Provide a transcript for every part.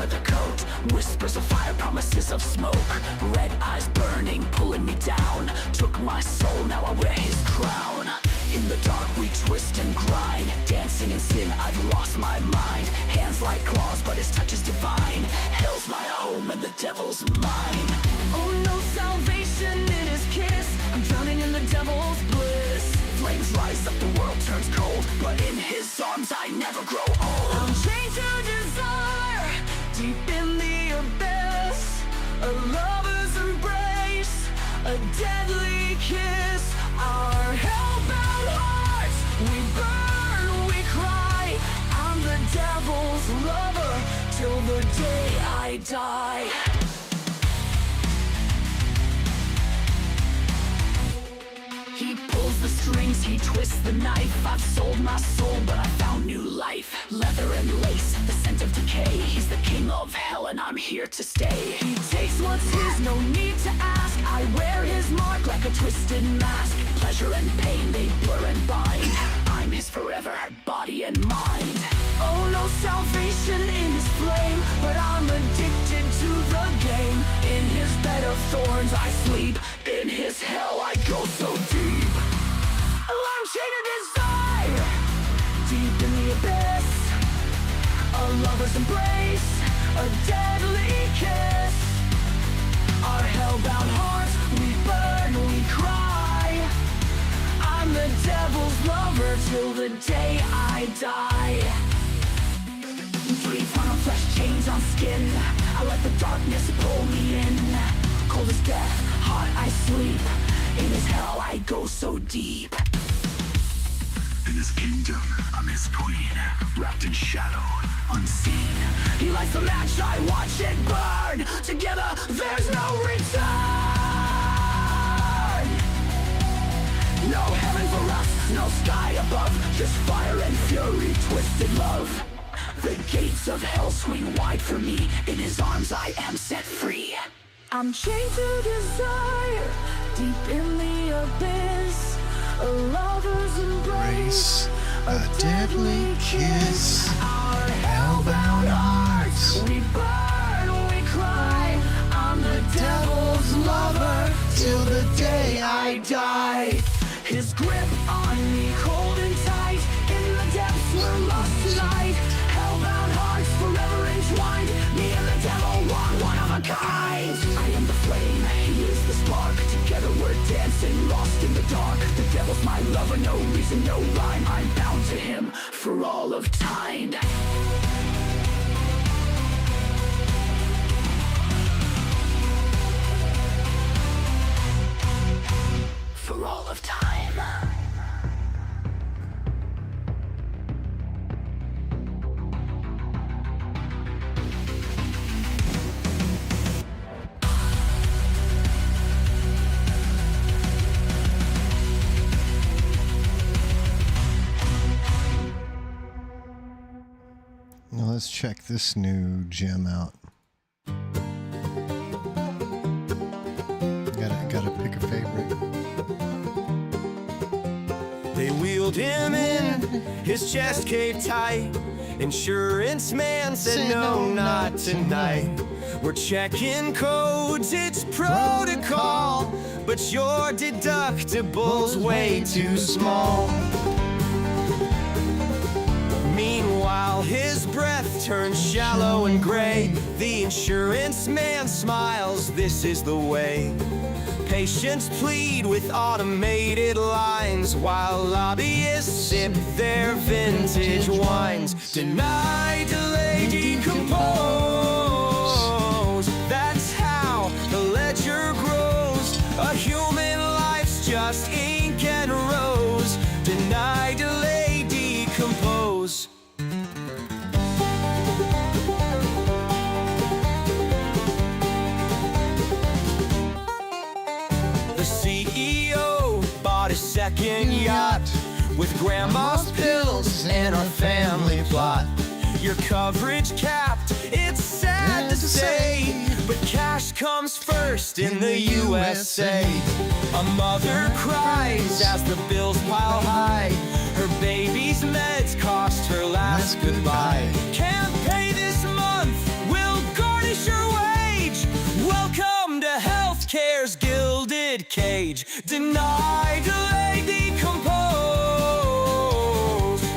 leather coat, whispers of fire, promises of smoke. Red eyes burning, pulling me down. Took my soul, now I wear his crown. In the dark we twist and grind, dancing in sin, I've lost my mind. Hands like claws, but his touch is divine. Hell's my home and the devil's mine. Oh no salvation in his kiss, I'm drowning in the devil's bliss. Flames rise up, the world turns cold, but in his arms I never grow old. I'm chained to desire, deep in the abyss. A lover's embrace, a deadly kiss. Our hellbound hearts, we burn, we cry. I'm the devil's lover till the day I die. He pulls the strings, he twists the knife. I've sold my soul, but I found new life. Leather and lace, the scent of decay. He's the king of hell and I'm here to stay. He takes what's his, no need to ask. I wear his mark like a twisted mask. Pleasure and pain, they blur and bind. I'm his forever, body and mind. Oh no salvation in his flame, but I'm addicted to the game. In his bed of thorns I sleep, in his hell I go so deep. I'm chained to desire, deep in the abyss. A lover's embrace, a deadly kiss. Our hellbound hearts, we burn, we cry. I'm the devil's lover till the day I die. Breathe on flesh, chains on skin. I let the darkness pull me in. Cold as death, hot I sleep. In his hell I go so deep. In his kingdom, I'm his queen. Wrapped in shadow, unseen. He lights the match, I watch it burn. Together, there's no return. No heaven for us, no sky above. Just fire and fury, twisted love. The gates of hell swing wide for me. In his arms I am set free. I'm chained to desire, deep in the abyss. A lover's embrace, a deadly kiss. Our hellbound hearts, we burn, we cry. I'm the devil's lover till the day I die. His grip on me, cold and tight. In the depths we're lost tonight. Hellbound hearts forever entwined. Me and the devil, one of a kind. I am the flame, he is the spark. Together we're dancing, lost in the dark. The devil's my lover, no reason, no rhyme. I'm bound to him for all of time. For all of time. Now let's check this new gem out. Gotta pick a favorite. They wheeled him in, his chest caved tight. Insurance man said no, not tonight. We're checking codes, it's protocol, but your deductible's way too small. Meanwhile, his breath turns shallow and gray. The insurance man smiles, this is the way. Patients plead with automated lines, while lobbyists sip their vintage wines. Deny, delay, decompose. That's how the ledger grows. A human life's just ink and rose. Deny, delay, decompose. The CEO bought a second yacht with grandma's pills and our family plot. Your coverage capped, it's sad to say, but cash comes first in the USA. A mother cries as the bills pile high. Her baby's meds cost her last goodbye. Can't pay this month, we'll rib cage. Deny, delay, decompose.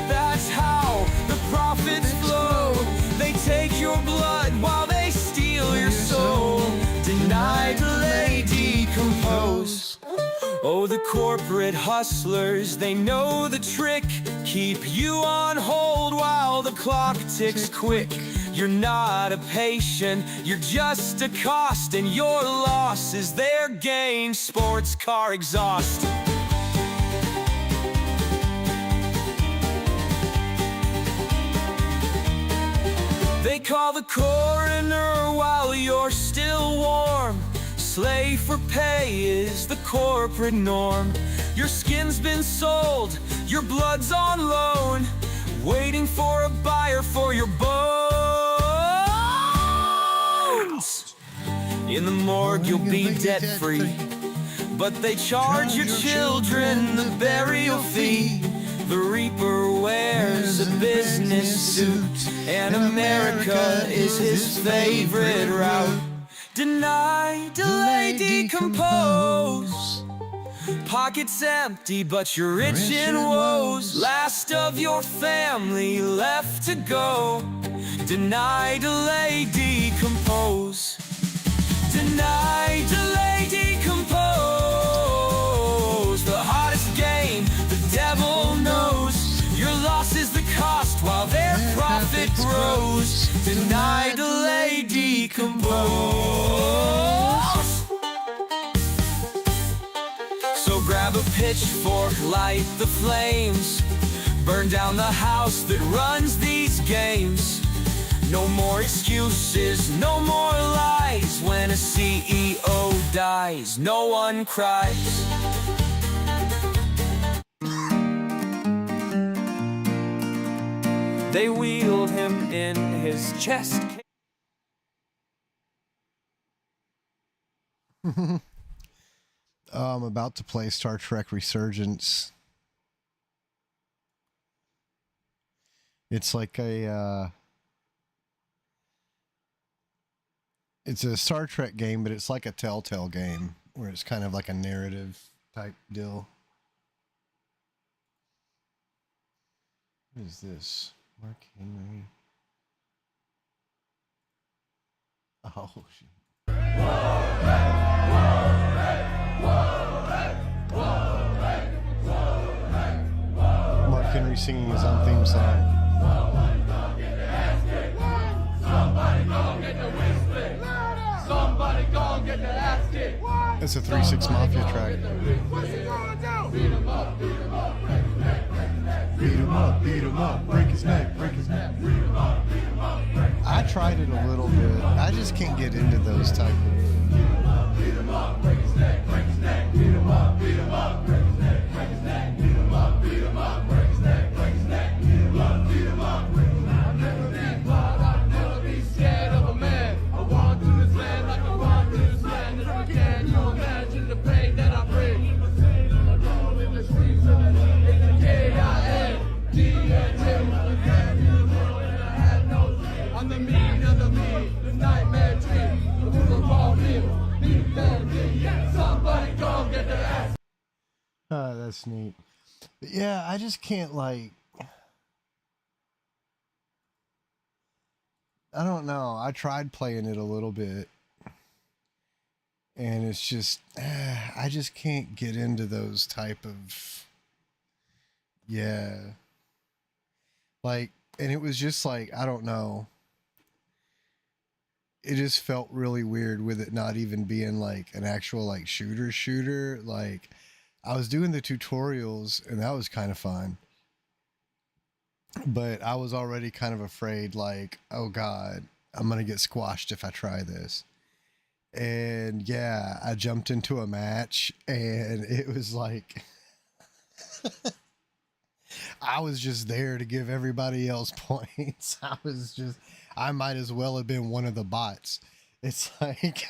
That's how the profits flow. They take your blood while they steal your soul. Deny, delay, decompose. Oh, the corporate hustlers, they know the trick. Keep you on hold while the clock ticks quick. You're not a patient, you're just a cost, and your loss is their gain. Sports car exhaust. They call the coroner while you're still warm. Slave for pay is the corporate norm. Your skin's been sold, your blood's on loan, waiting for a buyer for your bones. In the morgue you'll be debt-free, but they charge your children the burial fee. The Reaper wears a business suit, and America is his favorite route. Deny, delay, decompose. Pockets empty, but you're rich in woes. Last of your family left to go. Deny, delay, decompose. Deny, delay, decompose. The hottest game, the devil knows. Your loss is the cost while their profit grows. Deny, delay, decompose. So grab a pitchfork, light the flames, burn down the house that runs these games. No more excuses, no more lies. When a CEO dies, no one cries. They wheeled him in his chest. I'm about to play Star Trek Resurgence. It's like a it's a Star Trek game, but it's like a Telltale game where it's kind of like a narrative type deal. What is this? Mark Henry. Oh, shit. Mark Henry singing his own theme song. Somebody gon' get the whistling. Somebody gon' get the ass kicked. It's a 3-6 Mafia track. What's he gonna do? Beat him up, beat him up, break his neck, break his neck. Beat him up, beat him up, break his neck, break his neck. Beat him up, beat him up, break his neck. I tried it a little bit. I just can't get into those type of... Beat him up, break his neck, break his neck. Beat him up, break his neck, break his neck. Beat him up, break his neck, break his neck. Beat him up, break his neck. I'll never be proud, I'll never be scared of a man. I want to this land like I want to this land. If I can, you imagine the pain that I bring. I roll in the streets of the K-I-N-D-N-T. I'm the mean of the mean, the nightmare dream, the football deal, need that deal. Somebody gon' get their ass. that's neat. But yeah, I just can't, like... I don't know. I tried playing it a little bit. And it's just... I just can't get into those type of... Yeah. Like, and it was just like, I don't know. It just felt really weird with it not even being like an actual like shooter. Like, I was doing the tutorials and that was kind of fun. But I was already kind of afraid, like, oh God, I'm going to get squashed if I try this. And yeah, I jumped into a match and it was like... I was just there to give everybody else points. I might as well have been one of the bots. It's like,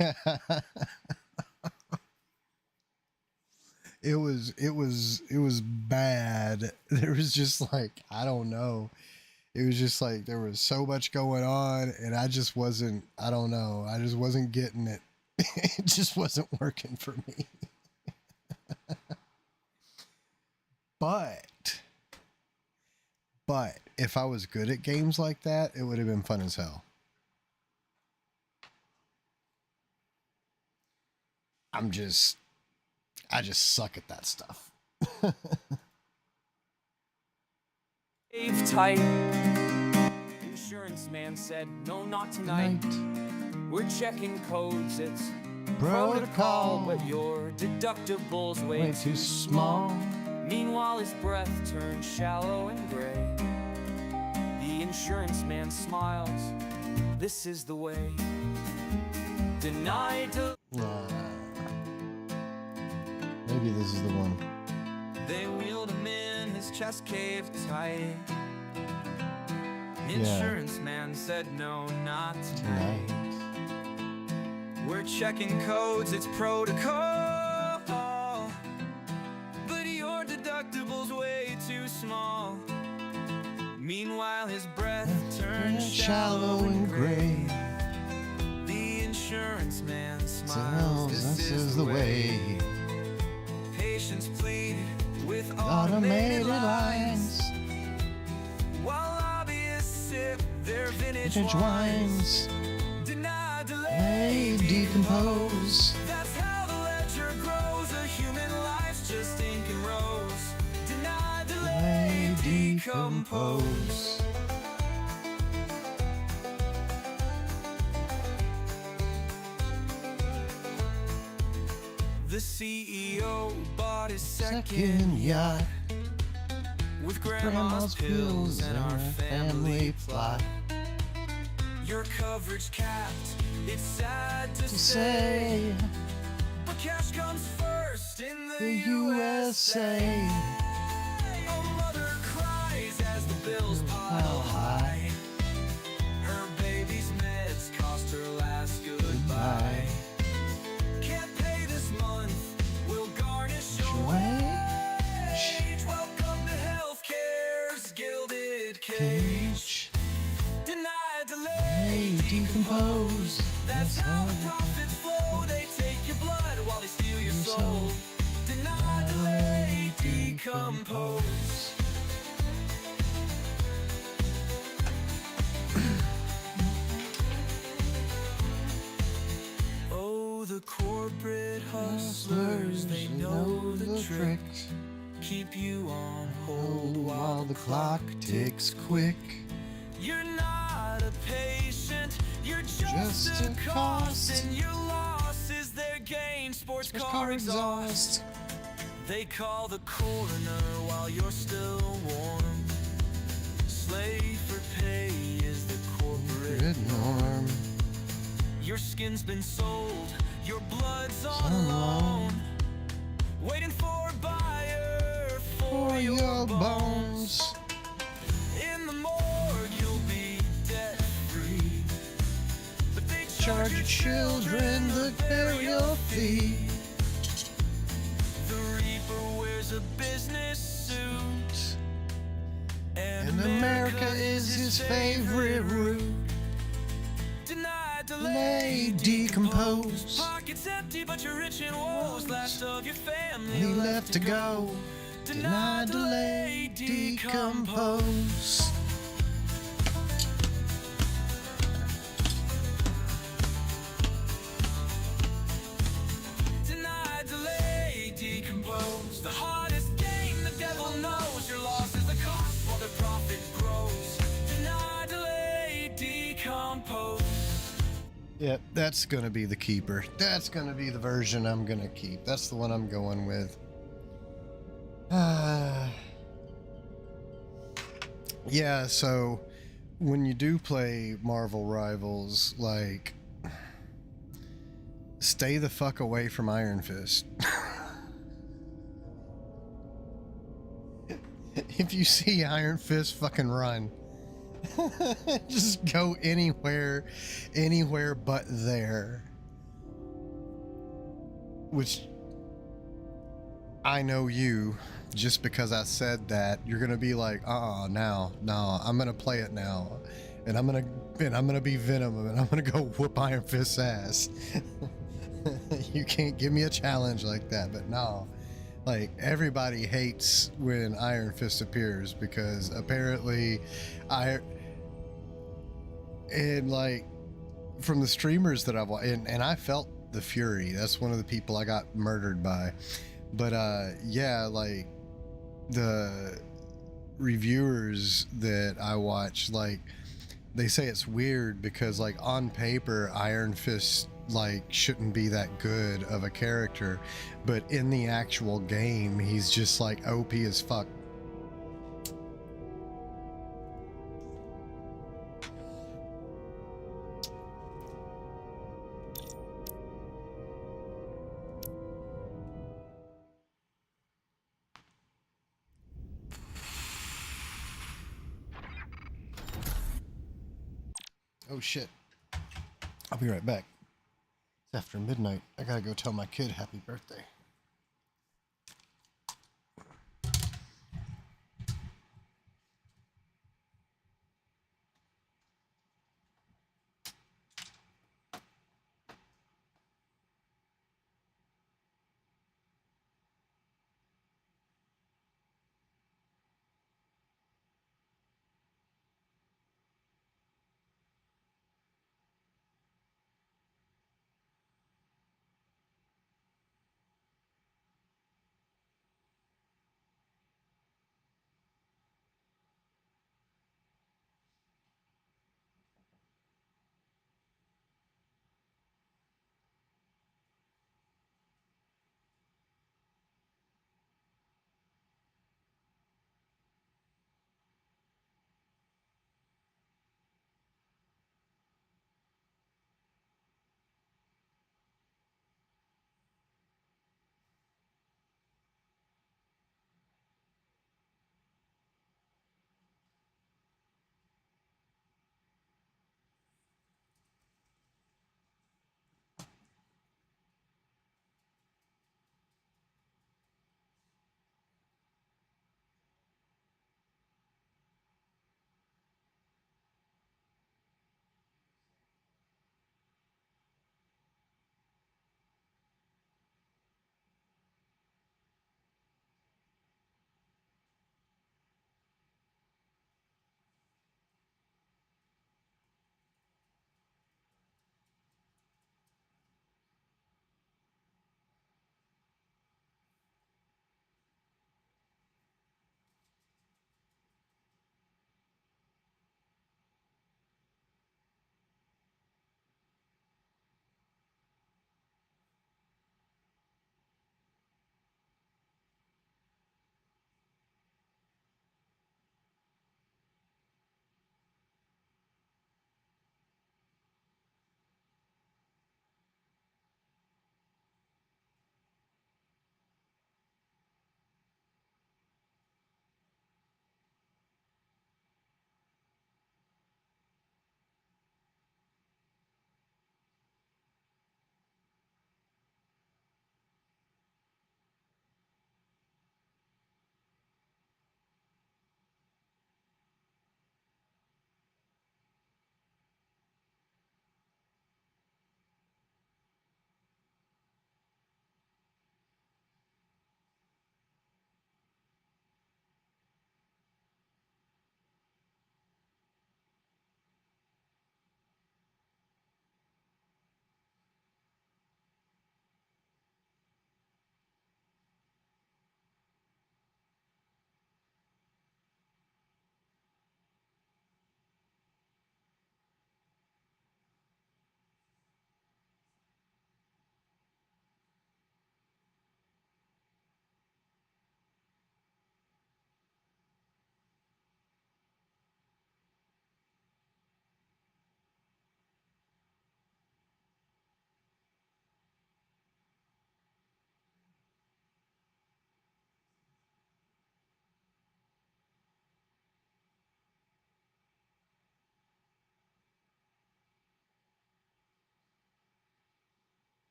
it was bad. There was just like, I don't know. It was just like, there was so much going on and I just wasn't, I don't know. I just wasn't getting it. It just wasn't working for me. But if I was good at games like that, it would have been fun as hell. I just suck at that stuff. Save tight. Insurance man said, no, not tonight. We're checking codes, it's protocol, but your deductible's way too small. Meanwhile, his breath turned shallow and gray. The insurance man smiles. This is the way. Denied to. Maybe this is the one. They wheeled him in, his chest caved tight. Insurance man said, no, not tonight. We're checking codes, it's protocol, but your deductible's way too small. Meanwhile, his breath turned shallow and gray. The insurance man smiles. This is the way. Patients plead with automated lines, while lobbyists sip their vintage wines. Deny, delay, decompose. That's how the ledger grows. A human life's just ink and rose. Deny, delay, decompose. The CEO bought his second yacht with grandma's pills and our family plot. Your coverage capped, it's sad to say, but cash comes first in the USA. Your mother cries as the bills pile high. Her baby's meds cost her last goodbye. Can't pay this month, we'll garnish your wage. Welcome to healthcare's gilded cage. Deny, delay, decompose. That's how the profits flow. They take your blood while they steal your soul. Deny, delay, decompose. Oh, the corporate hustlers, they know the trick. Keep you on hold while the clock ticks quick. You're not a patient, you're just a cost, and your loss is their gain. Sports car exhaust. They call the coroner while you're still warm. Slave for pay is the corporate norm. Your skin's been sold, your blood's on loan, waiting for a buyer for your bones. In the morgue you'll be debt-free, but they charge your children the burial fee. The reaper wears a business suit, and America is his favorite route. Deny, delay, decompose. Pockets empty, but you're rich in woes. Last of your family left to go. Deny, delay, decompose. Deny, delay, decompose. The hardest game the devil knows. Your loss is the cost while the profit grows. Deny, delay, decompose. Yep, that's gonna be the keeper. That's gonna be the version I'm gonna keep. That's the one I'm going with. Yeah, so when you do play Marvel Rivals, like, stay the fuck away from Iron Fist. If you see Iron Fist, fucking run. Just go anywhere but there. Which, I know you, just because I said that, you're gonna be like, now, I'm gonna play it now, and I'm gonna be Venom, and I'm gonna go whoop Iron Fist's ass. You can't give me a challenge like that, but no. Like everybody hates when Iron Fist appears because apparently I and like from the streamers that I've watched, and I felt the fury. That's one of the people I got murdered by. But yeah, like the reviewers that I watch, like they say it's weird because like on paper Iron Fist like shouldn't be that good of a character, but in the actual game he's just like OP as fuck. Oh shit. I'll be right back. It's after midnight. I gotta go tell my kid happy birthday.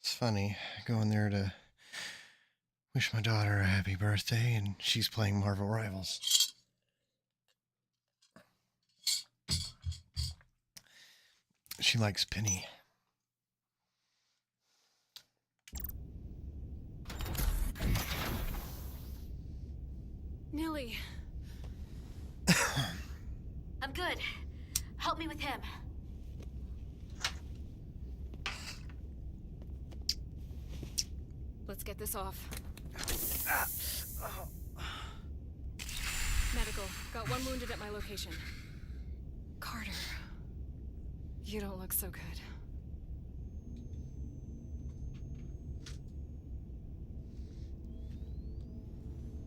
It's funny going there to wish my daughter a happy birthday, and she's playing Marvel Rivals. She likes Penny. Nilly. I'm good. Help me with him. Let's get this off. Medical. Got one wounded at my location. Carter. You don't look so good.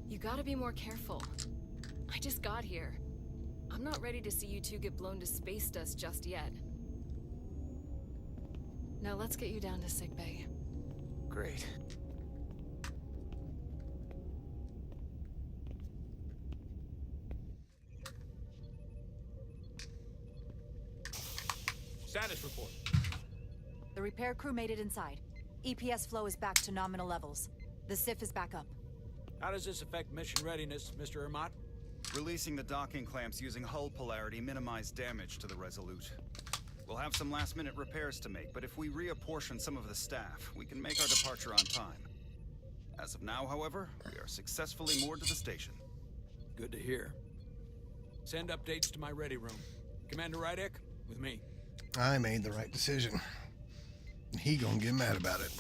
You gotta be more careful. I just got here. I'm not ready to see you two get blown to space dust just yet. Now let's get you down to sickbay. Great. Status report. The repair crew made it inside. EPS flow is back to nominal levels. The SIF is back up. How does this affect mission readiness, Mr. Hermot? Releasing the docking clamps using hull polarity minimized damage to the Resolute. We'll have some last-minute repairs to make, but if we reapportion some of the staff, we can make our departure on time. As of now, however, we are successfully moored to the station. Good to hear. Send updates to my ready room. Commander Rydek, with me. I made the right decision. He gonna get mad about it.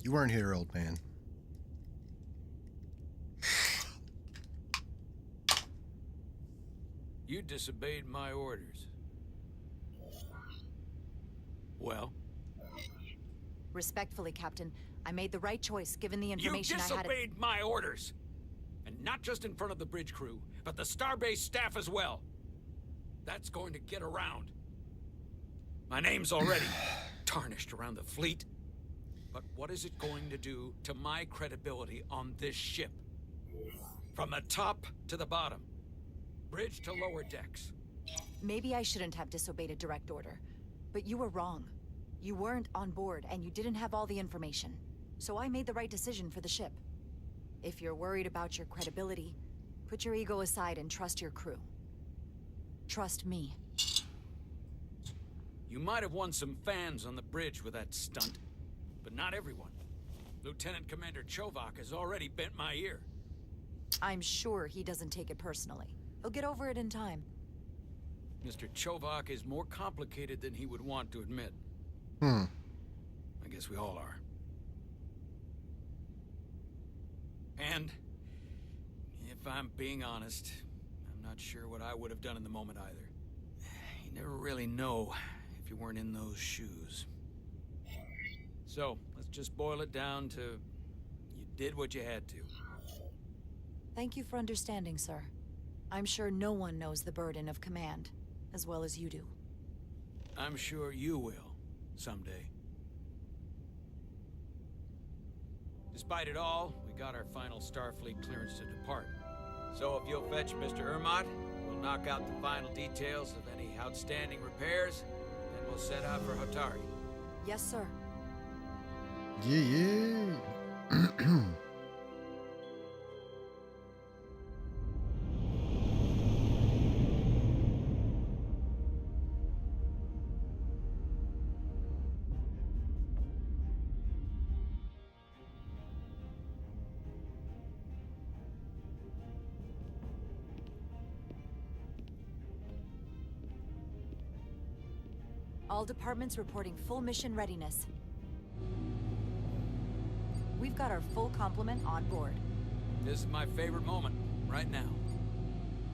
You weren't here, old man. You disobeyed my orders. Well? Respectfully, Captain, I made the right choice given the You information I had. disobeyed my orders! And not just in front of the bridge crew, but the Starbase staff as well. That's going to get around. My name's already tarnished around the fleet. But what is it going to do to my credibility on this ship? From the top to the bottom. Bridge to lower decks. Maybe I shouldn't have disobeyed a direct order, but you were wrong. You weren't on board, and you didn't have all the information. So I made the right decision for the ship. If you're worried about your credibility, put your ego aside and trust your crew. Trust me. You might have won some fans on the bridge with that stunt, but not everyone. Lieutenant Commander Chovak has already bent my ear. I'm sure he doesn't take it personally. He'll get over it in time. Mr. Chovak is more complicated than he would want to admit. Hmm. I guess we all are. And, if I'm being honest, I'm not sure what I would have done in the moment either. You never really know if you weren't in those shoes. So, let's just boil it down to, you did what you had to. Thank you for understanding, sir. I'm sure no one knows the burden of command as well as you do. I'm sure you will, someday. Despite it all, we got our final Starfleet clearance to depart. So if you'll fetch Mr. Hermot, we'll knock out the final details of any outstanding repairs, and we'll set out for Hotari. Yes, sir. Yeah. All departments reporting full mission readiness. We've got our full complement on board. This is my favorite moment, right now.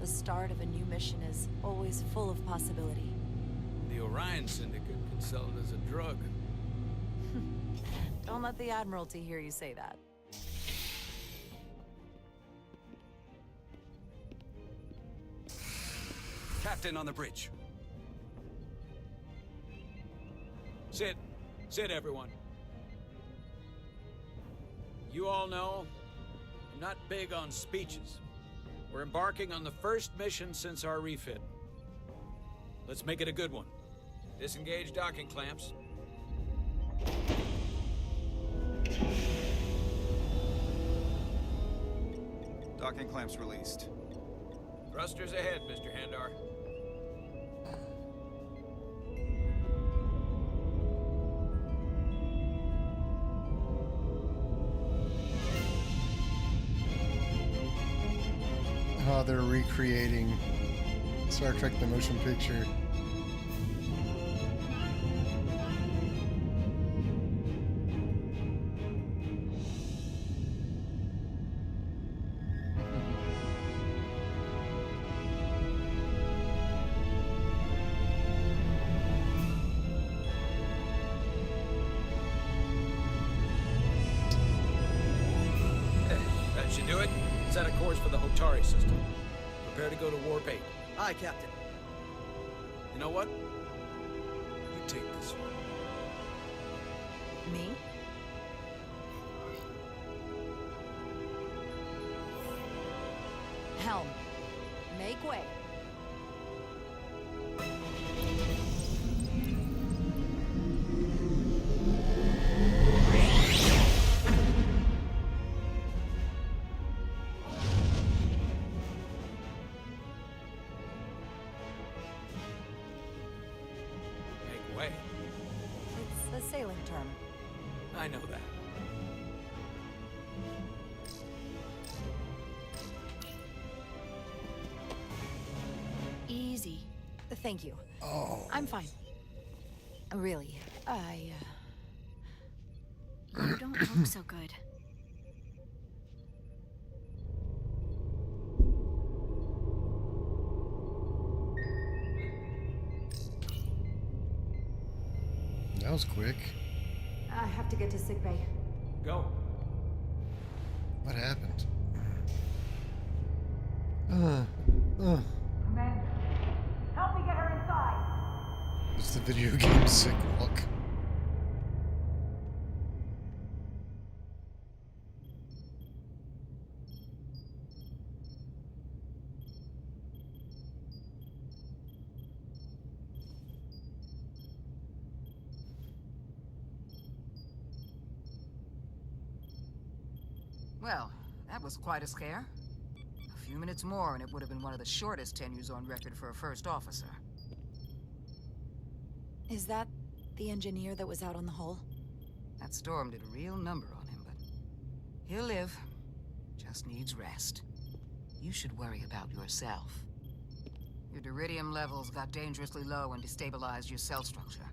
The start of a new mission is always full of possibility. The Orion Syndicate could sell it as a drug. Don't let the Admiralty hear you say that. Captain on the bridge. Sit. Sit, everyone. You all know, I'm not big on speeches. We're We're embarking on the first mission since our refit. Let's make it a good one. Disengage docking clamps. Docking clamps released. Thrusters ahead, Mr. Handar. Oh, they're recreating Star Trek the Motion Picture. That should do it. Set a course for the Hotari system. Prepare to go to Warp 8. Aye, Captain. You know what? You take this one. Me? Helm, make way. Make way. It's a sailing term. I know that. Easy. Thank you. Oh. I'm fine. Really, You don't look so good. That was quick. I have to get to sickbay. Go. What happened? Commander, help me get her inside. It's the video game sick walk. Well, that was quite a scare. A few minutes more and it would have been one of the shortest tenures on record for a first officer. Is that the engineer that was out on the hull? That storm did a real number on him, but he'll live. Just needs rest. You should worry about yourself. Your deridium levels got dangerously low and destabilized your cell structure.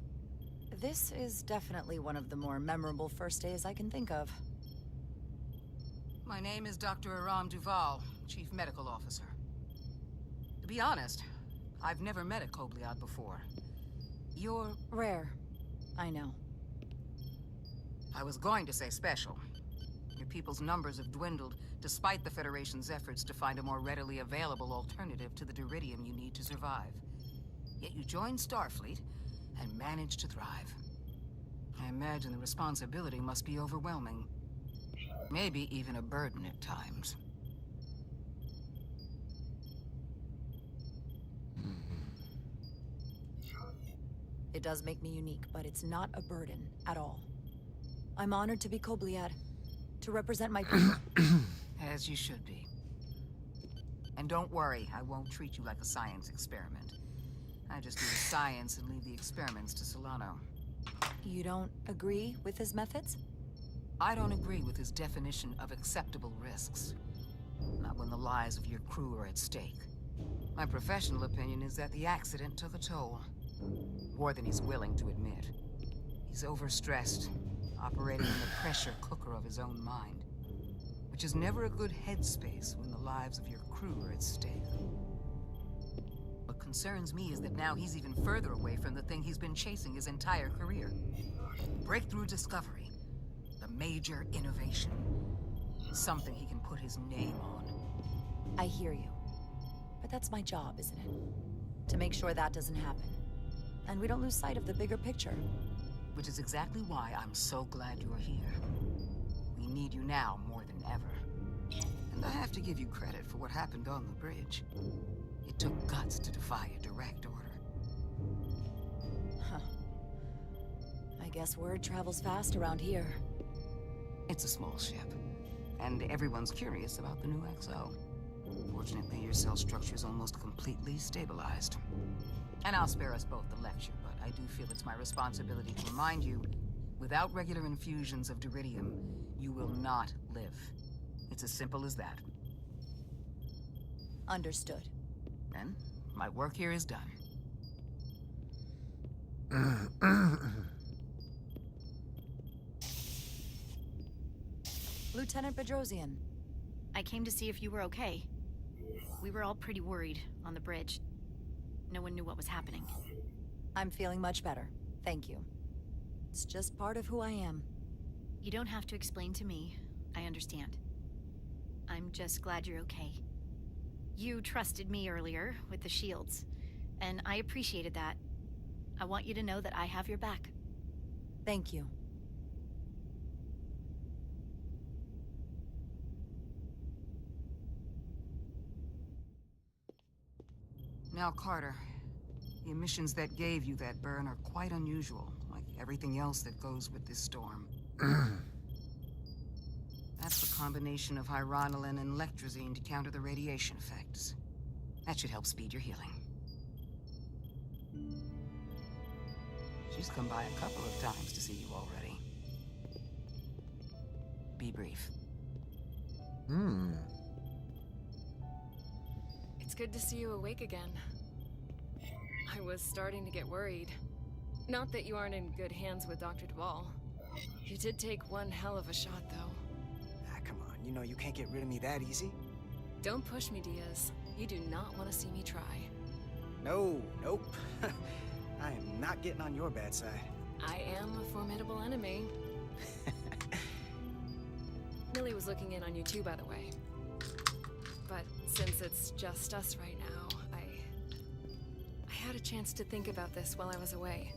This is definitely one of the more memorable first days I can think of. My name is Dr. Aram Duval, Chief Medical Officer. To be honest, I've never met a Kobliad before. You're... Rare. I know. I was going to say special. Your people's numbers have dwindled, despite the Federation's efforts to find a more readily available alternative to the deridium you need to survive. Yet you joined Starfleet, and managed to thrive. I imagine the responsibility must be overwhelming. Maybe even a burden at times. It does make me unique, but it's not a burden at all. I'm honored to be Kobliad, to represent my people. As you should be. And don't worry, I won't treat you like a science experiment. I just do the science and leave the experiments to Solano. You don't agree with his methods? I don't agree with his definition of acceptable risks. Not when the lives of your crew are at stake. My professional opinion is that the accident took a toll. More than he's willing to admit. He's overstressed, operating in the pressure cooker of his own mind. Which is never a good headspace when the lives of your crew are at stake. What concerns me is that now he's even further away from the thing he's been chasing his entire career. Breakthrough discovery. A major innovation. Something he can put his name on. I hear you. But that's my job, isn't it? To make sure that doesn't happen. And we don't lose sight of the bigger picture. Which is exactly why I'm so glad you're here. We need you now more than ever. And I have to give you credit for what happened on the bridge. It took guts to defy a direct order. Huh. I guess word travels fast around here. It's a small ship, and everyone's curious about the new XO. Fortunately, your cell structure's almost completely stabilized. And I'll spare us both the lecture, but I do feel it's my responsibility to remind you, without regular infusions of Duridium, you will not live. It's as simple as that. Understood. Then, my work here is done. Lieutenant Bedrosian. I came to see if you were okay. We were all pretty worried on the bridge. No one knew what was happening. I'm feeling much better. Thank you. It's just part of who I am. You don't have to explain to me. I understand. I'm just glad you're okay. You trusted me earlier with the shields, and I appreciated that. I want you to know that I have your back. Thank you. Now, Carter, the emissions that gave you that burn are quite unusual, like everything else that goes with this storm. That's the combination of hyronolin and lectrazine to counter the radiation effects. That should help speed your healing. She's come by a couple of times to see you already. Be brief. It's good to see you awake again. I was starting to get worried. Not that you aren't in good hands with Dr. Duvall. You did take one hell of a shot, though. Ah, come on. You know you can't get rid of me that easy. Don't push me, Diaz. You do not want to see me try. No, nope. I am not getting on your bad side. I am a formidable enemy. Millie was looking in on you too, by the way. But since it's just us right now, I had a chance to think about this while I was away.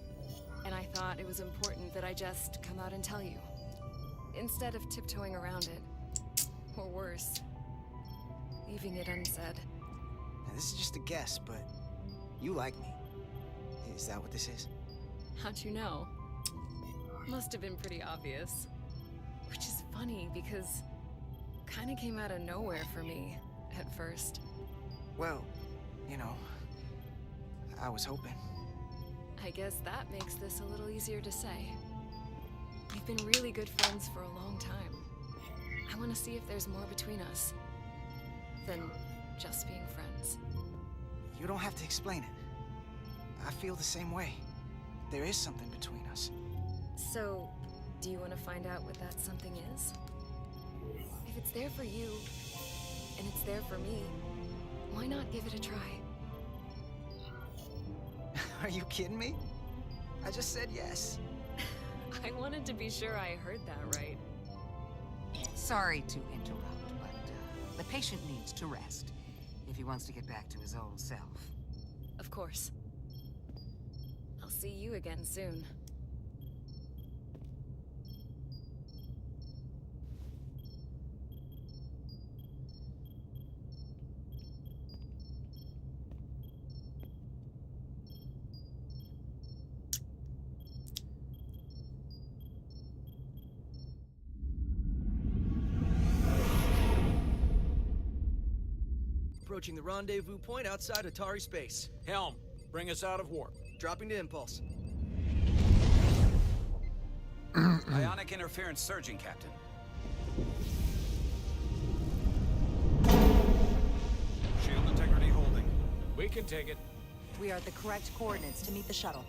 And I thought it was important that I just come out and tell you. Instead of tiptoeing around it. Or worse, leaving it unsaid. Now, this is just a guess, but you like me. Is that what this is? How'd you know? Must have been pretty obvious. Which is funny because kinda came out of nowhere for me at first. Well, you know, I was hoping. I guess that makes this a little easier to say. We've been really good friends for a long time. I want to see if there's more between us than just being friends. You don't have to explain it. I feel the same way. There is something between us. So, do you want to find out what that something is? If it's there for you, and it's there for me, why not give it a try? Are you kidding me? I just said yes. I wanted to be sure I heard that right. Sorry to interrupt, but the patient needs to rest if he wants to get back to his old self. Of course. I'll see you again soon. Approaching the rendezvous point outside Atari space. Helm, bring us out of warp. Dropping to impulse. Ionic interference surging, Captain. Shield integrity holding. We can take it. We are at the correct coordinates to meet the shuttle.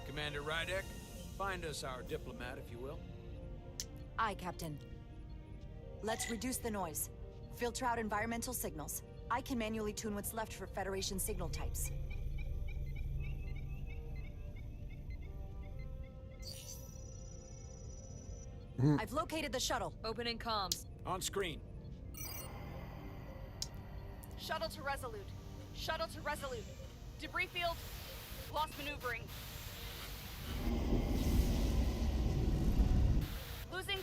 Commander Rydek, find us our diplomat, if you will. Aye, Captain. Let's reduce the noise. Filter out environmental signals. I can manually tune what's left for Federation signal types. I've located the shuttle. Opening comms. On screen. Shuttle to Resolute. Shuttle to Resolute. Debris field. Lost maneuvering. Losing.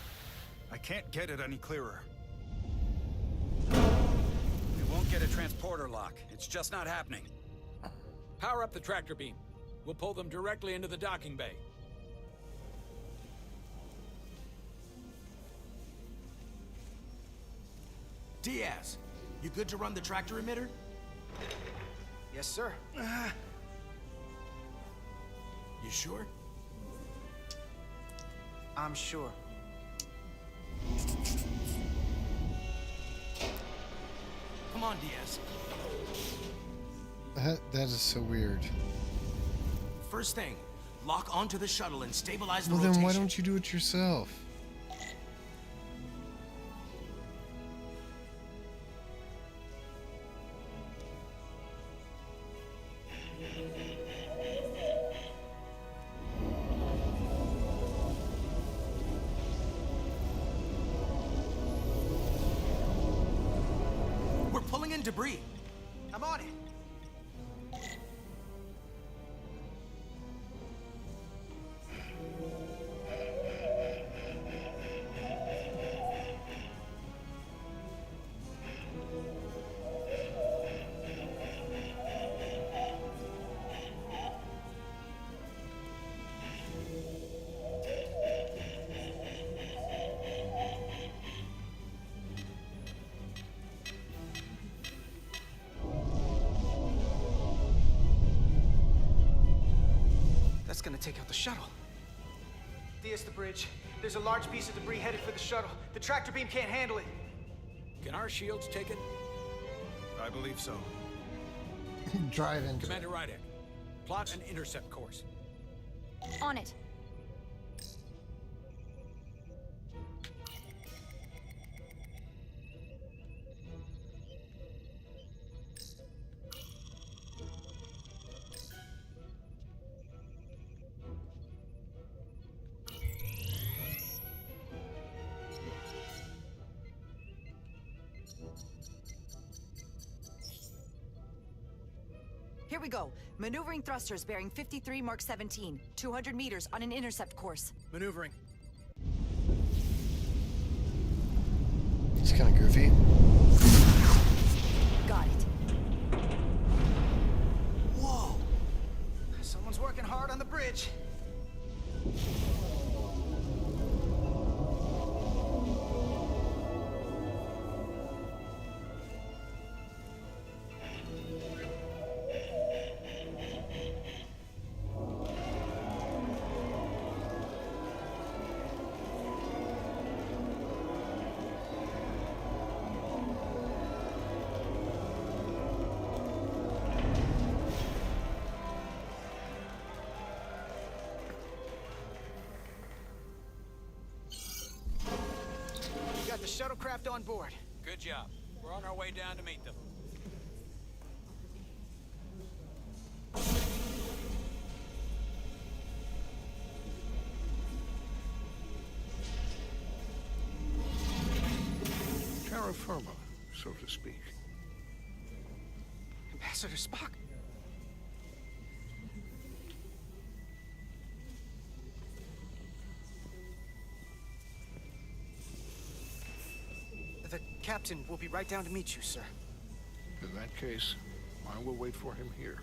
I can't get it any clearer. won't get a transporter lock. It's just not happening. Power up the tractor beam. We'll pull them directly into the docking bay. Diaz, you good to run the tractor emitter? Yes, sir. You sure? I'm sure. Come on, Diaz. That is so weird. First thing, lock onto the shuttle and stabilize the Well, rotation. then why don't you do it yourself? We're pulling in debris. I'm on it. That's gonna take out the shuttle. Thea's the bridge. There's a large piece of debris headed for the shuttle. The tractor beam can't handle it. Can our shields take it? I believe so. Drive into it. Commander Rydek, plot an intercept course. On it. Here we go. Maneuvering thrusters bearing 53 Mark 17. 200 meters on an intercept course. Maneuvering. It's kind of goofy. Got it. Whoa! Someone's working hard on the bridge. Got the shuttlecraft on board. Good job. We're on our way down to meet them. Terra firma, so to speak. Ambassador Spock. The captain will be right down to meet you, sir. In that case, I will wait for him here.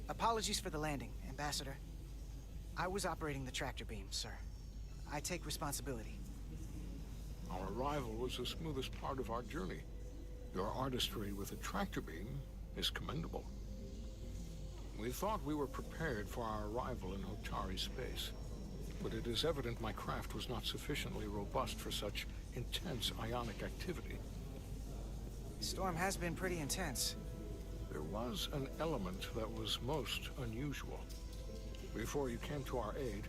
Apologies for the landing, Ambassador. I was operating the tractor beam, sir. I take responsibility. Our arrival was the smoothest part of our journey. Your artistry with a tractor beam is commendable. We thought we were prepared for our arrival in Hotari space, but it is evident my craft was not sufficiently robust for such intense ionic activity. The storm has been pretty intense. There was an element that was most unusual. Before you came to our aid,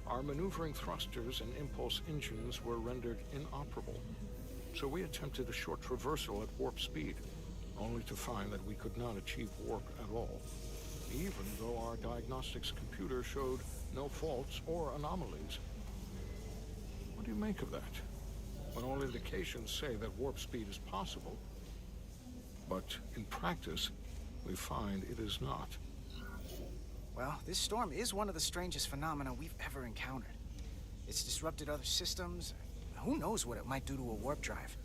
our maneuvering thrusters and impulse engines were rendered inoperable. So we attempted a short traversal at warp speed, only to find that we could not achieve warp at all, even though our diagnostics computer showed no faults or anomalies. What do you make of that? when all indications say that warp speed is possible. But in practice, we find it is not. Well, this storm is one of the strangest phenomena we've ever encountered. It's disrupted other systems. Who knows what it might do to a warp drive?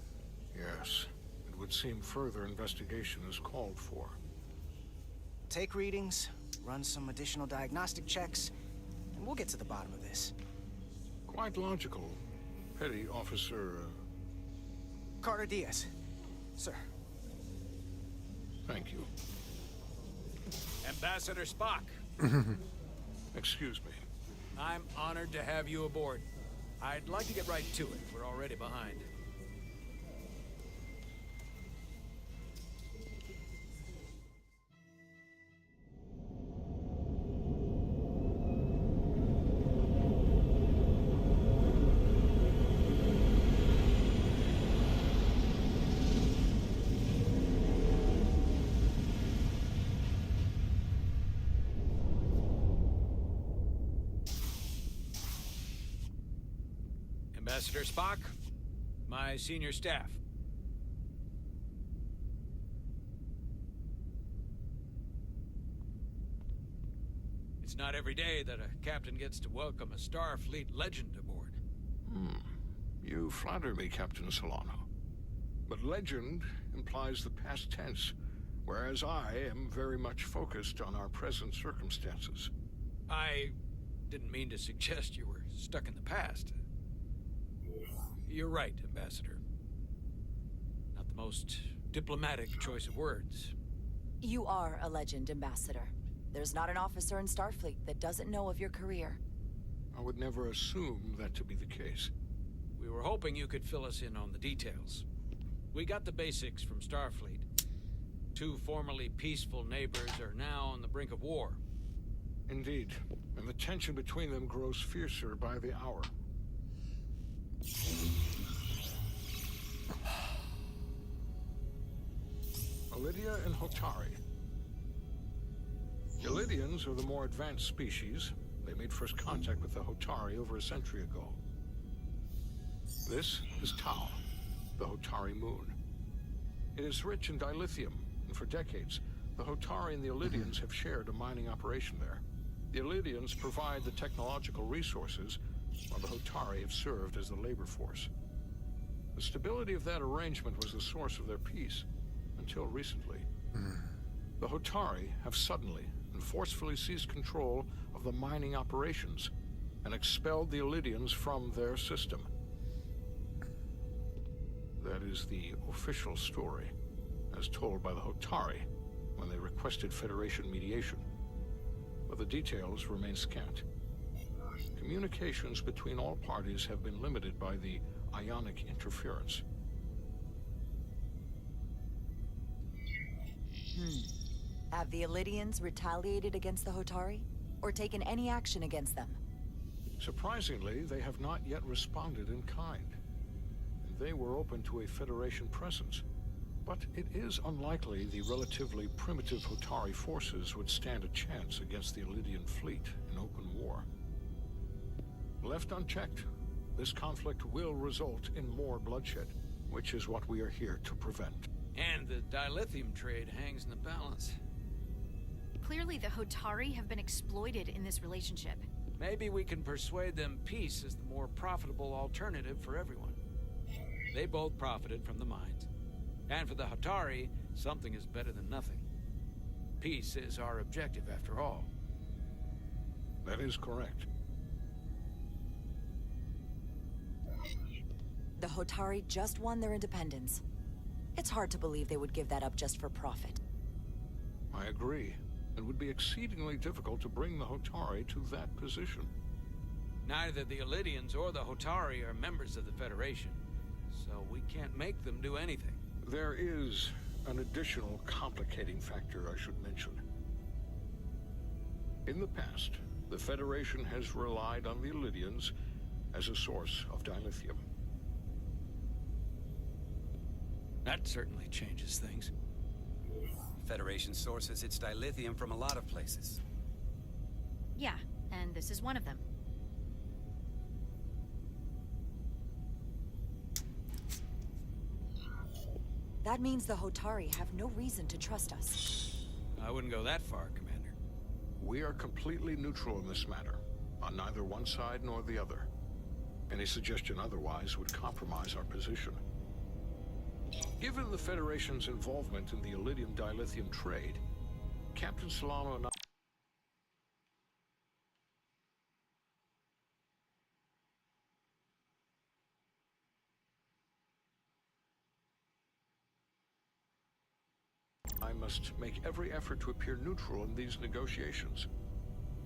Yes, it would seem further investigation is called for. Take readings, run some additional diagnostic checks, and we'll get to the bottom of this. Quite logical, Petty Officer... Carter Diaz. Sir. Thank you. Ambassador Spock. Excuse me. I'm honored to have you aboard. I'd like to get right to it. We're already behind. Ambassador Spock, my senior staff. It's not every day that a captain gets to welcome a Starfleet legend aboard. You flatter me, Captain Solano. But legend implies the past tense, whereas I am very much focused on our present circumstances. I didn't mean to suggest you were stuck in the past. You're right, Ambassador. Not the most diplomatic choice of words. You are a legend, Ambassador. There's not an officer in Starfleet that doesn't know of your career. I would never assume that to be the case. We were hoping you could fill us in on the details. We got the basics from Starfleet. Two formerly peaceful neighbors are now on the brink of war. Indeed, and the tension between them grows fiercer by the hour. Lydia and Hotari. The Lydians are the more advanced species. They made first contact with the Hotari over a century ago. This is Tau, the Hotari moon. It is rich in dilithium, and for decades, the Hotari and the Illydians have shared a mining operation there. The Illydians provide the technological resources, while the Hotari have served as the labor force. The stability of that arrangement was the source of their peace, until recently. The Hotari have suddenly and forcefully seized control of the mining operations and expelled the Illydians from their system. That is the official story, as told by the Hotari when they requested Federation mediation. But the details remain scant. Communications between all parties have been limited by the ionic interference. Have the Illydians retaliated against the Hotari? Or taken any action against them? Surprisingly, they have not yet responded in kind. They were open to a Federation presence, but it is unlikely the relatively primitive Hotari forces would stand a chance against the Illydian fleet in open war. Left unchecked, this conflict will result in more bloodshed, which is what we are here to prevent. And the dilithium trade hangs in the balance. Clearly the Hotari have been exploited in this relationship. Maybe we can persuade them peace is the more profitable alternative for everyone. They both profited from the mines. And for the Hotari, something is better than nothing. Peace is our objective, after all. That is correct. The Hotari just won their independence. It's hard to believe they would give that up just for profit. I agree. It would be exceedingly difficult to bring the Hotari to that position. Neither the Illydians or the Hotari are members of the Federation, so we can't make them do anything. There is an additional complicating factor I should mention. In the past, the Federation has relied on the Illydians as a source of dilithium. That certainly changes things. Federation sources its dilithium from a lot of places. Yeah, and this is one of them. That means the Hotari have no reason to trust us. I wouldn't go that far, Commander. We are completely neutral in this matter, on neither one side nor the other. Any suggestion otherwise would compromise our position. Given the Federation's involvement in the Iridium dilithium trade, Captain Solano and I must make every effort to appear neutral in these negotiations.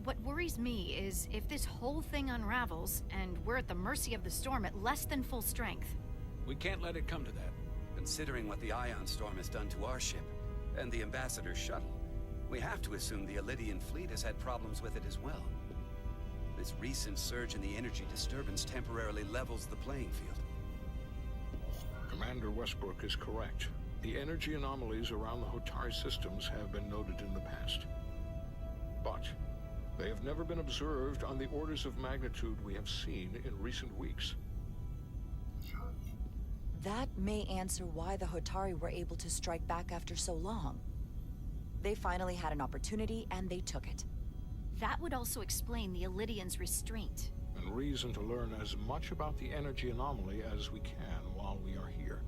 What worries me is if this whole thing unravels, and we're at the mercy of the storm at less than full strength. We can't let it come to that. Considering what the ion storm has done to our ship, and the Ambassador's shuttle, we have to assume the Ilidian fleet has had problems with it as well. This recent surge in the energy disturbance temporarily levels the playing field. Commander Westbrook is correct. The energy anomalies around the Hotari systems have been noted in the past. But they have never been observed on the orders of magnitude we have seen in recent weeks. That may answer why the Hotari were able to strike back after so long. They finally had an opportunity, and they took it. That would also explain the Ilidians' restraint. And reason to learn as much about the energy anomaly as we can while we are here.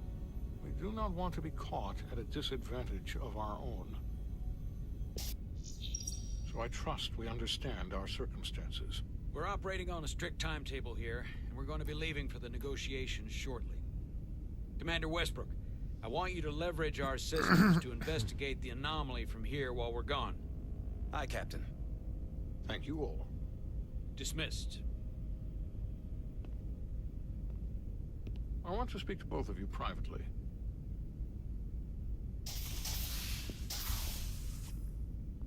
We do not want to be caught at a disadvantage of our own. So I trust we understand our circumstances. We're operating on a strict timetable here, and we're going to be leaving for the negotiations shortly. Commander Westbrook, I want you to leverage our systems to investigate the anomaly from here while we're gone. Aye, Captain. Thank you all. Dismissed. I want to speak to both of you privately.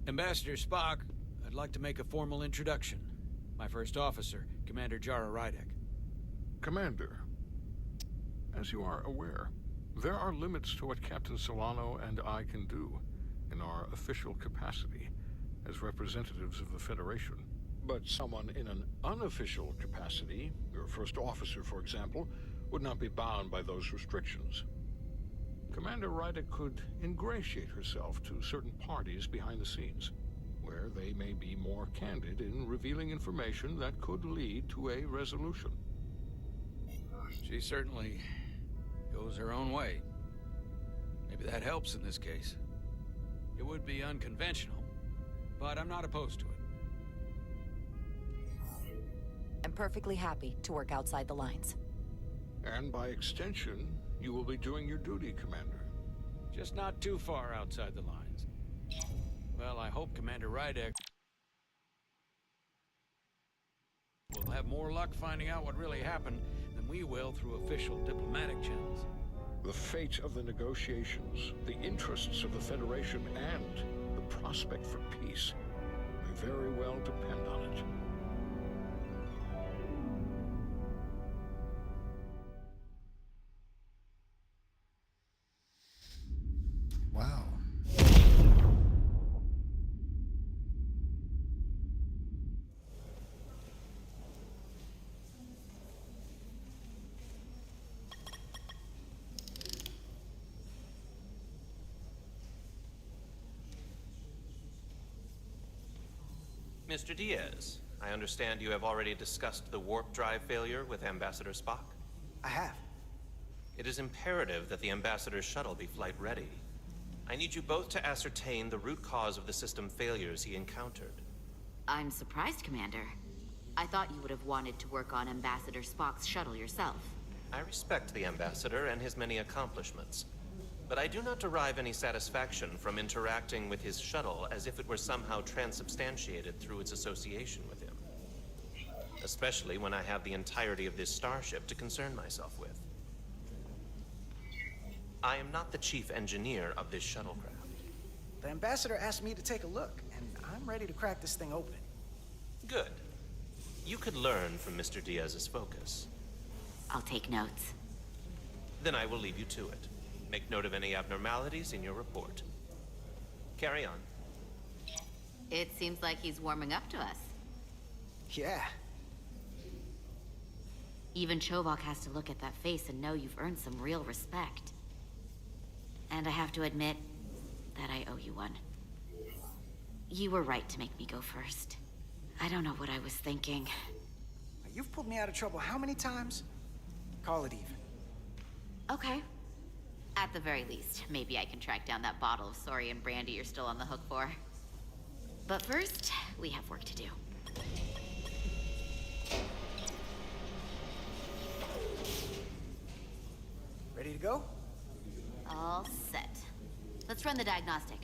Ambassador Spock, I'd like to make a formal introduction. My first officer, Commander Jara Rydek. Commander, as you are aware, there are limits to what Captain Solano and I can do in our official capacity as representatives of the Federation. But someone in an unofficial capacity, your first officer, for example, would not be bound by those restrictions. Commander Rydek could ingratiate herself to certain parties behind the scenes, where they may be more candid in revealing information that could lead to a resolution. She certainly goes her own way. Maybe that helps in this case. It would be unconventional, but I'm not opposed to it. I'm perfectly happy to work outside the lines. And by extension, you will be doing your duty, Commander. Just not too far outside the lines. Well, I hope Commander Rydek will have more luck finding out what really happened than we will through official diplomatic channels. The fate of the negotiations, the interests of the Federation, and the prospect for peace may very well depend on it. Wow. Mr. Diaz, I understand you have already discussed the warp drive failure with Ambassador Spock? I have. It is imperative that the Ambassador's shuttle be flight ready. I need you both to ascertain the root cause of the system failures he encountered. I'm surprised, Commander. I thought you would have wanted to work on Ambassador Spock's shuttle yourself. I respect the Ambassador and his many accomplishments, but I do not derive any satisfaction from interacting with his shuttle as if it were somehow transubstantiated through its association with him. Especially when I have the entirety of this starship to concern myself with. I am not the chief engineer of this shuttlecraft. The Ambassador asked me to take a look, and I'm ready to crack this thing open. Good. You could learn from Mr. Diaz's focus. I'll take notes. Then I will leave you to it. Make note of any abnormalities in your report. Carry on. It seems like he's warming up to us. Yeah. Even Chovok has to look at that face and know you've earned some real respect. And I have to admit that I owe you one. You were right to make me go first. I don't know what I was thinking. You've pulled me out of trouble how many times? Call it even. Okay. At the very least, maybe I can track down that bottle of Saurian brandy you're still on the hook for. But first, we have work to do. Ready to go? All set. Let's run the diagnostic.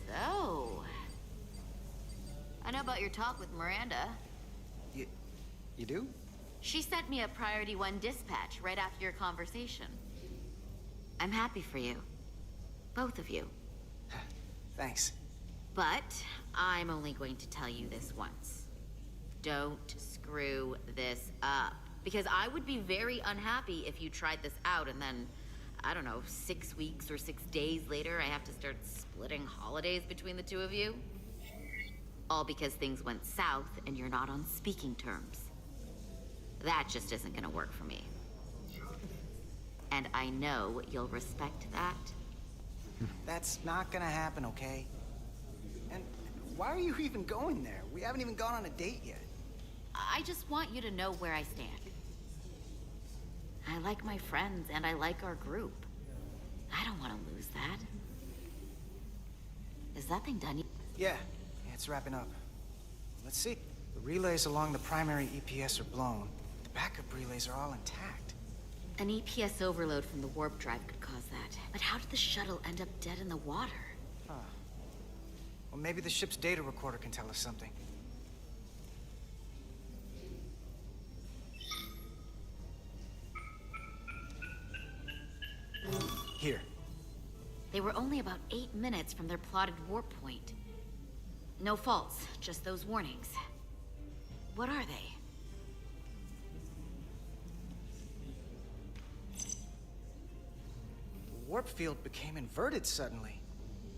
So, I know about your talk with Miranda. You do? She sent me a Priority 1 dispatch right after your conversation. I'm happy for you. Both of you. Thanks. But I'm only going to tell you this once. Don't screw this up. Because I would be very unhappy if you tried this out and then, I don't know, 6 weeks or 6 days later, I have to start splitting holidays between the two of you. All because things went south and you're not on speaking terms. That just isn't gonna work for me. And I know you'll respect that. That's not gonna happen, okay? And why are you even going there? We haven't even gone on a date yet. I just want you to know where I stand. I like my friends and I like our group. I don't want to lose that. Is that thing done? Yeah, it's wrapping up. Let's see. The relays along the primary EPS are blown. The backup relays are all intact. An EPS overload from the warp drive could cause that. But how did the shuttle end up dead in the water? Huh. Well, maybe the ship's data recorder can tell us something. Here. They were only about 8 minutes from their plotted warp point. No faults, just those warnings. What are they? The warp field became inverted suddenly.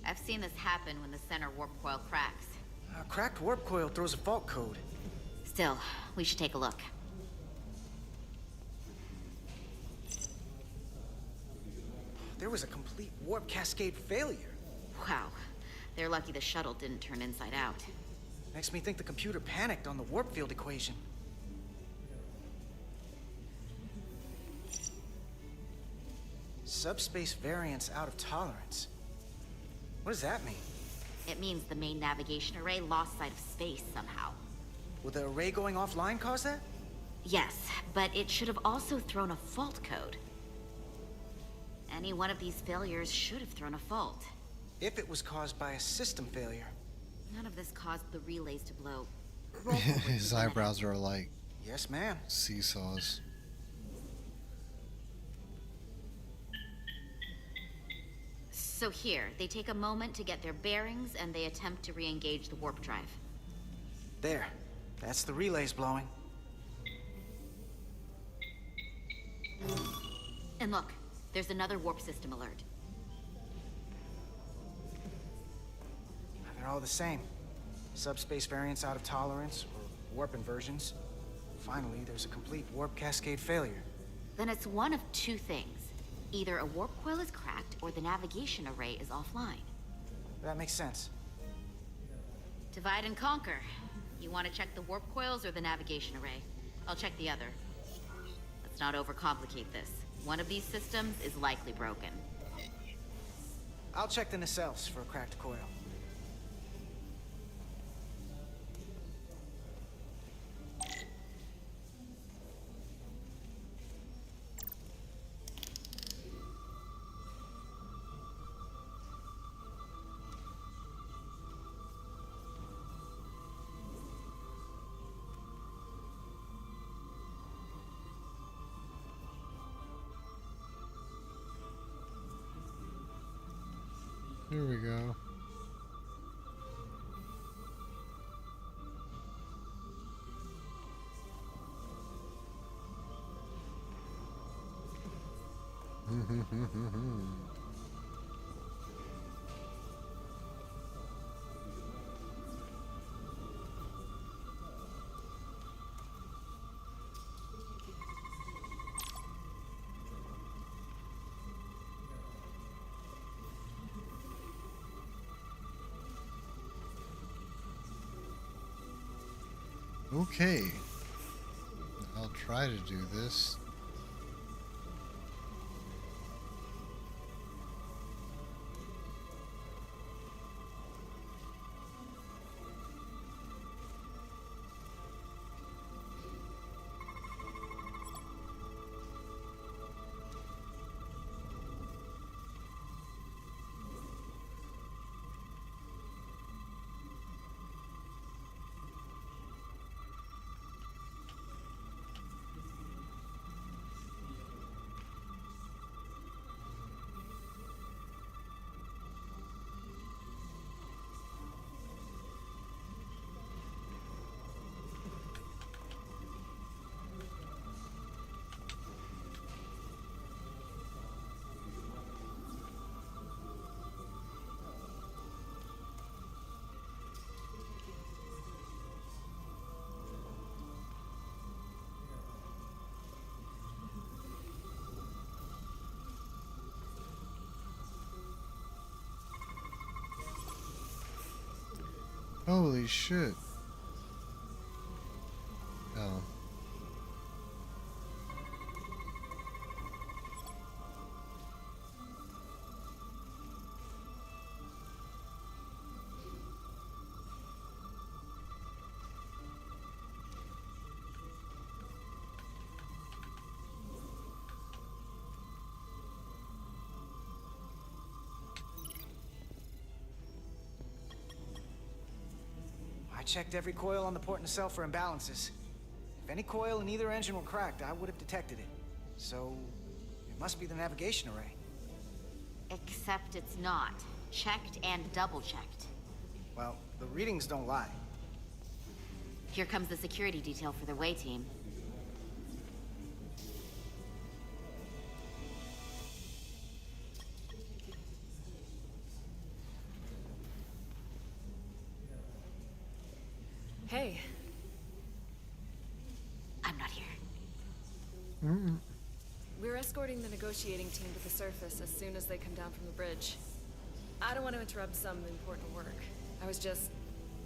I've seen this happen when the center warp coil cracks. A cracked warp coil throws a fault code. Still, we should take a look. There was a complete warp cascade failure. Wow. They're lucky the shuttle didn't turn inside out. Makes me think the computer panicked on the warp field equation. Subspace variance out of tolerance. What does that mean? It means the main navigation array lost sight of space somehow. Will the array going offline cause that? Yes, but it should have also thrown a fault code. Any one of these failures should have thrown a fault. If it was caused by a system failure. None of this caused the relays to blow. His eyebrows are like... Yes, ma'am. Seesaws. So here, they take a moment to get their bearings and they attempt to re-engage the warp drive. There. That's the relays blowing. And look, there's another warp system alert. They're all the same. Subspace variance out of tolerance, or warp inversions. Finally, there's a complete warp cascade failure. Then it's one of two things. Either a warp coil is cracked, or the navigation array is offline. That makes sense. Divide and conquer. You want to check the warp coils or the navigation array? I'll check the other. Let's not overcomplicate this. One of these systems is likely broken. I'll check the nacelles for a cracked coil. Here we go. Okay. I'll try to do this. Holy shit. Oh. I checked every coil on the port nacelle for imbalances. If any coil in either engine were cracked, I would have detected it. So, it must be the navigation array. Except it's not. Checked and double-checked. Well, the readings don't lie. Here comes the security detail for the way team. Hey. I'm not here. We're escorting the negotiating team to the surface as soon as they come down from the bridge. I don't want to interrupt some important work. I was just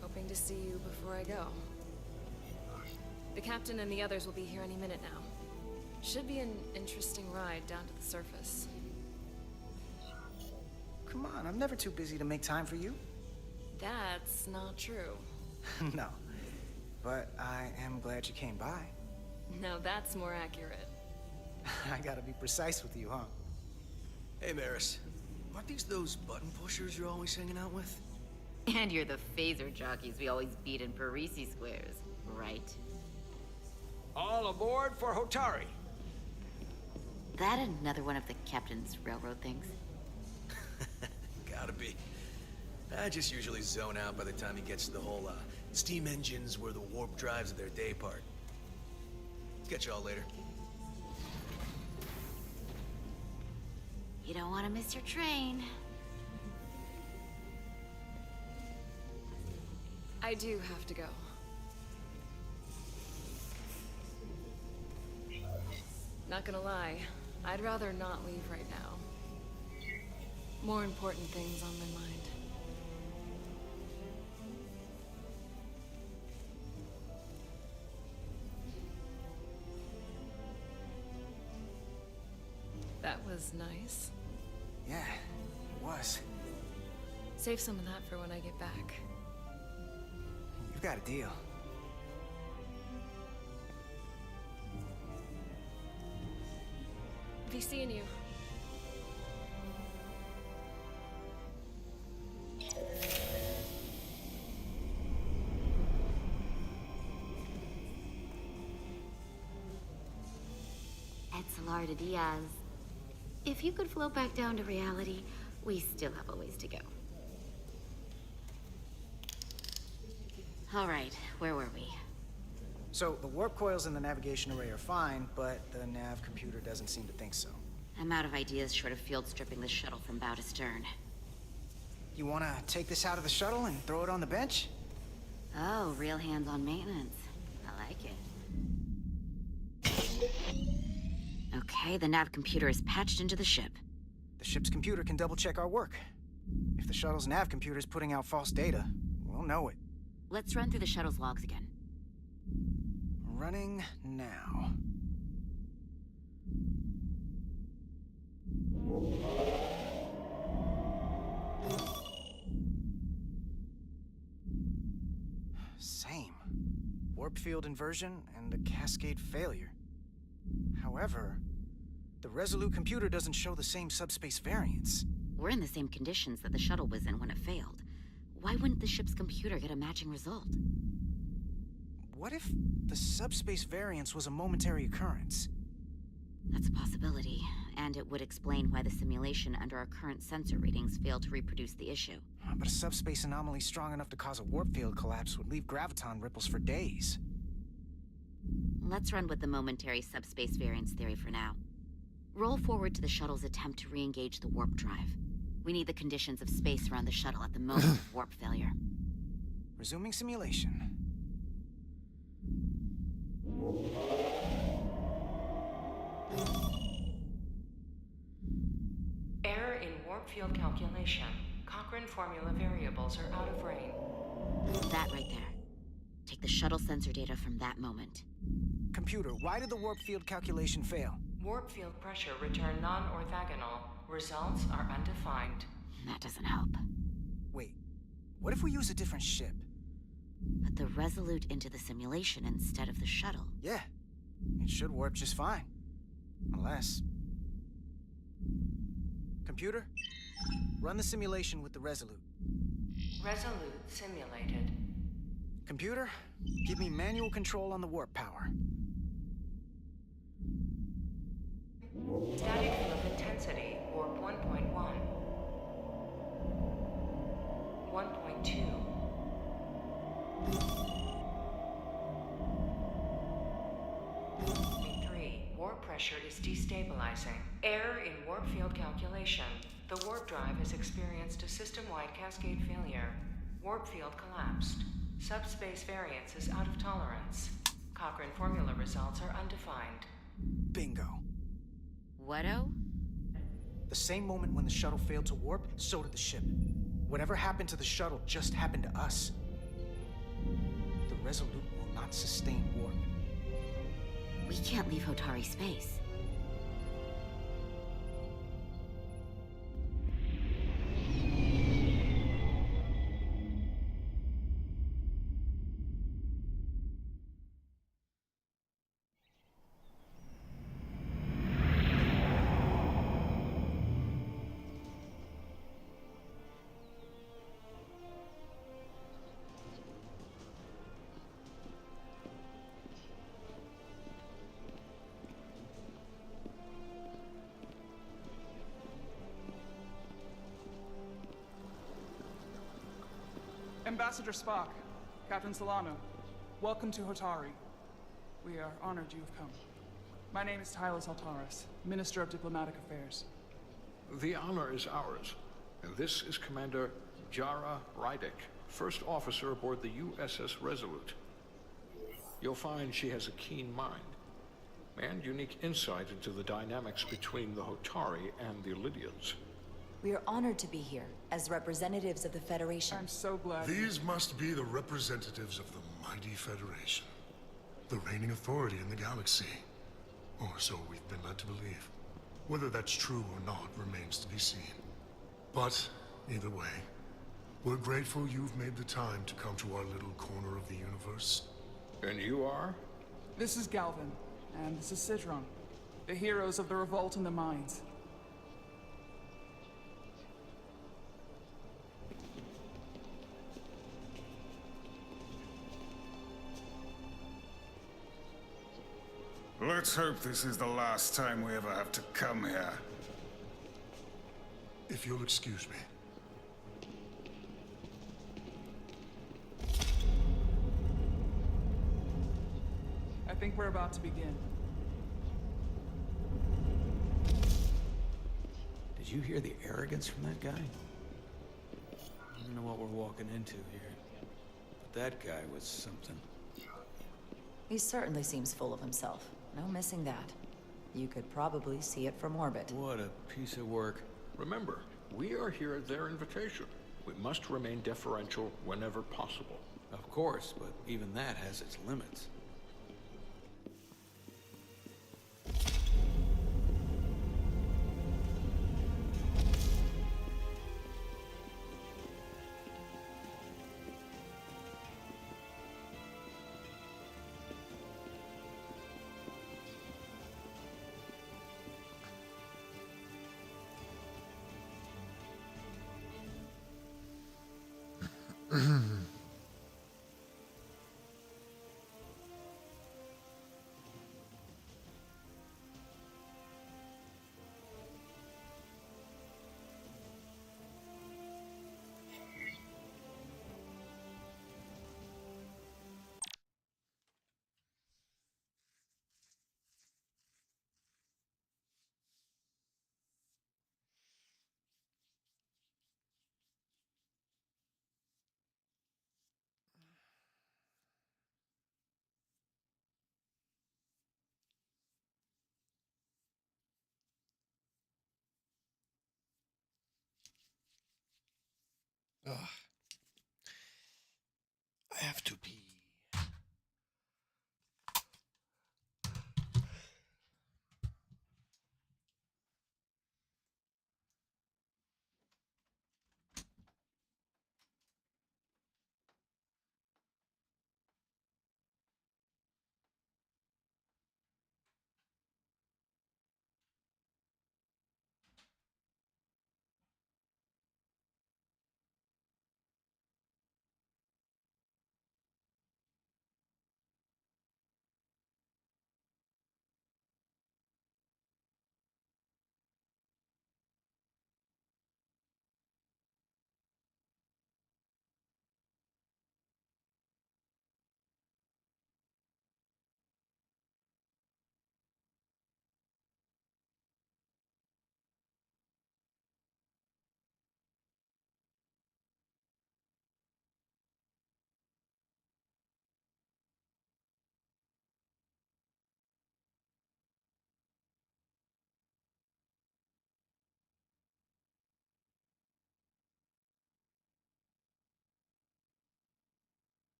hoping to see you before I go. The captain and the others will be here any minute now. Should be an interesting ride down to the surface. Come on, I'm never too busy to make time for you. That's not true. No. But I am glad you came by. No, that's more accurate. I gotta be precise with you, huh? Hey, Maris. Aren't these those button pushers you're always hanging out with? And you're the phaser jockeys we always beat in Parisi squares, right? All aboard for Hotari. That another one of the captain's railroad things? Gotta be. I just usually zone out by the time he gets to the whole, steam engines were the warp drives of their day part. Catch y'all later. You don't want to miss your train. I do have to go. Not gonna lie, I'd rather not leave right now. More important things on my mind. That was nice. Yeah, it was. Save some of that for when I get back. You've got a deal. Be seeing you. Etzelarda Diaz. If you could float back down to reality, we still have a ways to go. All right, where were we? So, the warp coils in the navigation array are fine, but the nav computer doesn't seem to think so. I'm out of ideas short of field stripping the shuttle from bow to stern. You wanna take this out of the shuttle and throw it on the bench? Oh, real hands-on maintenance. I like it. Okay, the nav computer is patched into the ship. The ship's computer can double-check our work. If the shuttle's nav computer is putting out false data, we'll know it. Let's run through the shuttle's logs again. Running now. Same. Warp field inversion and a cascade failure. However, the Resolute computer doesn't show the same subspace variance. We're in the same conditions that the shuttle was in when it failed. Why wouldn't the ship's computer get a matching result? What if the subspace variance was a momentary occurrence? That's a possibility, and it would explain why the simulation under our current sensor readings failed to reproduce the issue. But a subspace anomaly strong enough to cause a warp field collapse would leave graviton ripples for days. Let's run with the momentary subspace variance theory for now. Roll forward to the shuttle's attempt to re-engage the warp drive. We need the conditions of space around the shuttle at the moment of warp failure. Resuming simulation. Error in warp field calculation. Cochrane formula variables are out of range. That right there. Take the shuttle sensor data from that moment. Computer, why did the warp field calculation fail? Warp field pressure returned non-orthogonal. Results are undefined. That doesn't help. Wait, what if we use a different ship? Put the Resolute into the simulation instead of the shuttle. Yeah, it should warp just fine. Unless... Computer, run the simulation with the Resolute. Resolute simulated. Computer, give me manual control on the warp power. Static field intensity, warp 1.1. 1.2. 3. Warp pressure is destabilizing. Error in warp field calculation. The warp drive has experienced a system-wide cascade failure. Warp field collapsed. Subspace variance is out of tolerance. Cochrane formula results are undefined. Bingo. What-o? The same moment when the shuttle failed to warp, so did the ship. Whatever happened to the shuttle just happened to us. The Resolute will not sustain warp. We can't leave Hotari space. Ambassador Spock, Captain Solano, welcome to Hotari. We are honored you have come. My name is Tylos Altaris, Minister of Diplomatic Affairs. The honor is ours, and this is Commander Jara Rydick, first officer aboard the USS Resolute. You'll find she has a keen mind, and unique insight into the dynamics between the Hotari and the Illydians. We are honored to be here, as representatives of the Federation. I'm so glad. These must be the representatives of the mighty Federation. The reigning authority in the galaxy. Or so we've been led to believe. Whether that's true or not remains to be seen. But, either way, we're grateful you've made the time to come to our little corner of the universe. And you are? This is Galvin, and this is Sidron, the heroes of the revolt in the mines. Let's hope this is the last time we ever have to come here. If you'll excuse me. I think we're about to begin. you hear the arrogance from that guy? I don't know what we're walking into here, but that guy was something. He certainly seems full of himself. No missing that. You could probably see it from orbit. What a piece of work. Remember, we are here at their invitation. We must remain deferential whenever possible. Of course, but even that has its limits. Ugh. I have to pee.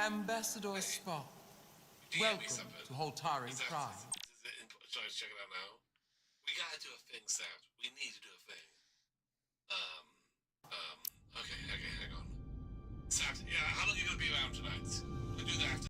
Ambassador Spock, welcome to Holtari Prime. Sorry, check it out now. We gotta do a thing, Sam. We need to do a thing. Okay, hang on. Sam, yeah, how long are you gonna be around tonight? We'll do that after.